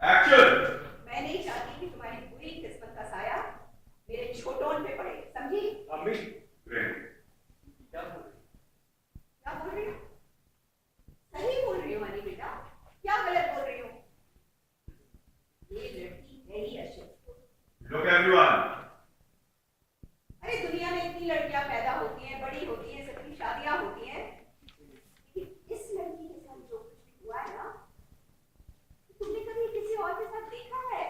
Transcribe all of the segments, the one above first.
Action. मैं नहीं चाहती कि तुम्हारी बुरी किस्मत का साया मेरे छोटोन पे पड़े, समझी? अम्मी क्या बोल रही? क्या बोल रही हो? सही बोल रही हो हनी बेटा, क्या गलत बोल रही हो? ये लड़की है ही अशुभ। लुक एवरीवन, अरे दुनिया में इतनी लड़कियां पैदा होती हैं, बड़ी होती हैं, सबकी शादियां होती हैं, लेकिन इस लड़की के साथ जो कुछ भी हुआ है ना, तुमने कभी किसी और के साथ देखा है,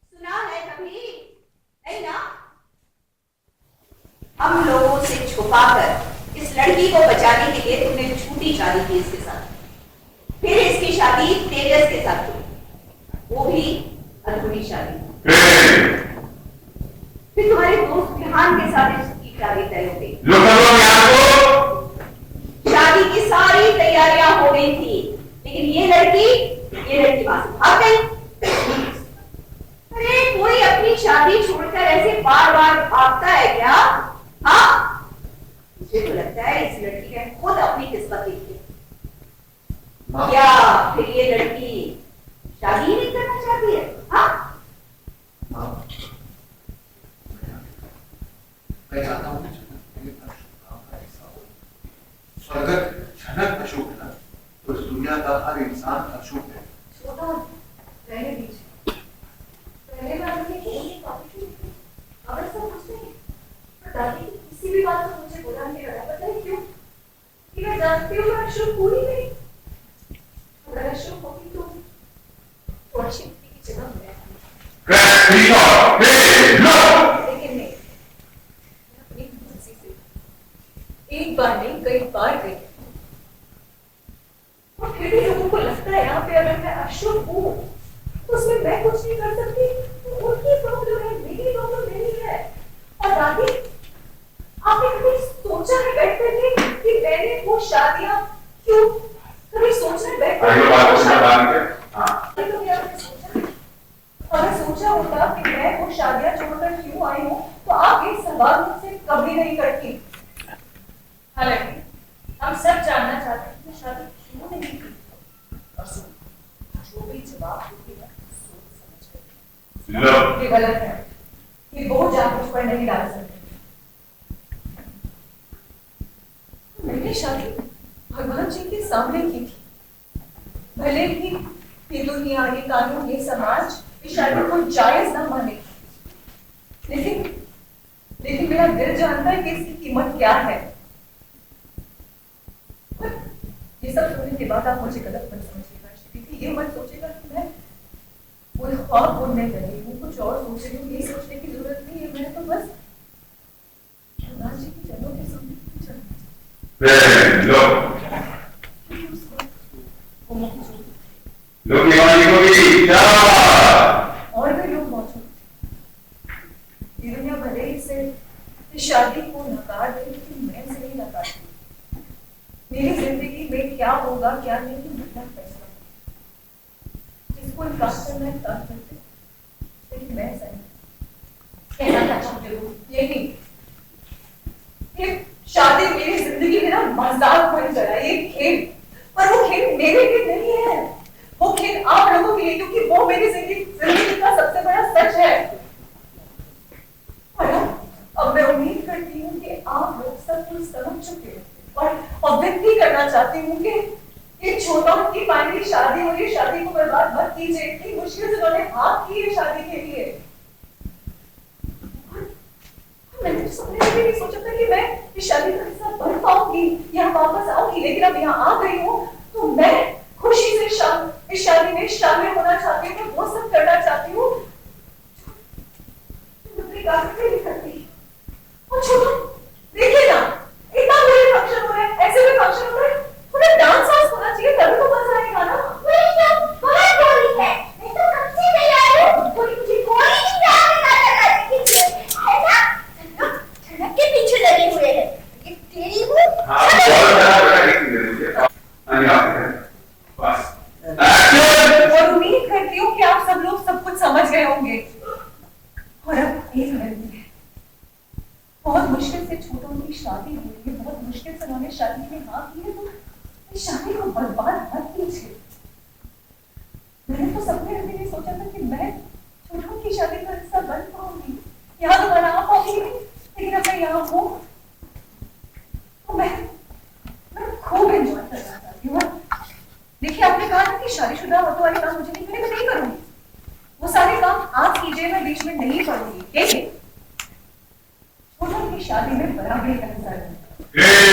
सुना है कभी? नहीं ना? हम लोगों से छुपाकर इस लड़की को बचाने के लिए तुमने झूठी शादी की इसके साथ, फिर इसकी शादी तेजस के साथ हुई, वो भी अधूरी शादी। फिर तुम्हारे दोस्त विहान के साथ इसकी शादी तय हो गई। शादी की सारी तैयारियां हो गई थी, लेकिन ये लड़की वहां से भाग गई। अरे कोई अपनी शादी छोड़कर ऐसे बार बार भागता है क्या? हाँ, मुझे तो लगता है इस लड़की ने खुद अपनी किस्मत लिखी है, या फिर ये लड़की शादी नहीं करना चाहती है। हाँ, मैं चाहता हूँ स्वर्गत जनक अशोक है ना, तो इस दुनिया का हर इंसान अशोक है। छोटा रहने दीजिए, पहले बार में बोलने काफी थी, अब ऐसा कुछ नहीं। पर दादी की किसी भी बात को मुझे बुरा नहीं लगा, पता है क्यों? कि मैं जानती हूँ मैं अशोक पूरी नहीं, अगर अशोक होती तो थोड़ा शिफ्टी की जगह हो जाती। लेकिन नहीं, अपनी मर्जी से एक बार नहीं कई बार गई, और फिर भी लोगों को लगता है यहाँ पे अगर मैं अशुभ हूँ तो उसमें मैं कुछ नहीं कर सकती, तो उनकी प्रॉब्लम है, मेरी प्रॉब्लम नहीं है। और दादी, आपने कभी सोचा है बैठ करके कि मैंने वो शादियां क्यों, कभी सोचा है बैठ अगर सोचा होता कि मैं वो शादियां छोड़कर क्यों आई हूँ तो आप ये सवाल मुझसे कभी नहीं करती। हालांकि हम सब जानना चाहते हैं कि शादी क्यों नहीं की, और जो भी जवाब देती है सोच समझ कर। ये गलत है, ये बोझ आप मुझ पर नहीं डाल सकते। मैंने शादी भगवान जी के सामने की थी, भले ही ये दुनिया, ये कानून, ये समाज इस शादी को जायज ना माने, लेकिन मेरा दिल जानता है कि इसकी कीमत क्या है। ये सब सुनने के बाद आप मुझे गलत मत समझिएगा श्रीति, ये मत सोचेगा कि मैं कोई ख्वाब बुनने लगी हूँ, कुछ और सोच रही हूँ। ये सोचने की जरूरत नहीं है, मैं तो बस भगवान जी की चरणों के सामने और भी लोग मौजूद थे। ये दुनिया भले ही से इस शादी को नकार दे, लेकिन मैं इसे नहीं नकारती। मेरी जिंदगी में क्या होगा क्या नहीं, मेरा फैसला। जिसको इनकार करना है इनकार करते, लेकिन मैं ऐसा नहीं कहना चाहती हूँ। यही शादी मेरी जिंदगी में ना मजाक बन गया, ये खेल, पर वो खेल मेरे लिए नहीं है, वो खेल आप लोगों के लिए, क्योंकि वो मेरी जिंदगी का सबसे बड़ा सच है। और अब मैं उम्मीद करती हूँ कि आप लोग सब कुछ समझ चुके हैं, और विनती करना चाहती हूँ कि ये छोटा की फाइनली शादी हो, ये शादी को बर्बाद मत कीजिए। इतनी मुश्किल से उन्होंने हाँ की है शादी के लिए। मैंने तो सपने में भी नहीं सोचा था कि मैं इस शादी के साथ बढ़ पाऊंगी या वापस आऊंगी, लेकिन अब यहाँ आ गई हूँ तो मैं खुशी से इस शादी में शामिल होना चाहती हूँ, वो सब करना चाहती हूँ नहीं करती। और छोड़ो, देखिए ना, इतना बड़े फंक्शन हो रहा है, ऐसे भी फंक्शन हो रहा है, थोड़ा डांस वांस होना चाहिए, तभी तो मजा आएगा ना। वही तो बहुत बोरिंग है, मैं तो कब से तैयार हूँ, कोई मुझे कोई नहीं है ना, झनक के पीछे लगे हुए हैं, ये तेरी हूँ। और उम्मीद करती हूँ कि आप सब लोग सब कुछ समझ गए होंगे। और अब एक लड़की है, बहुत मुश्किल से छोटों की शादी हुई है, बहुत मुश्किल से उन्होंने शादी में हाँ की है, तो इस शादी को बर्बाद मत कीजिए। मैंने तो सपने में सोचा था कि मैं छोटू की शादी का हिस्सा बन पाऊंगी, यहाँ तो बना पाऊंगी, लेकिन अब मैं यहाँ हूँ तो मैं खूब एंजॉय करना चाहती हूँ। देखिए, आपने कहा था कि शादीशुदा औरतों वाले काम मुझे नहीं, मैं नहीं करूंगी। वो सारे काम आप कीजिए, मैं बीच में नहीं पड़ूंगी। देखिए, छोटू की शादी में बराबरी का हिस्सा दूंगी।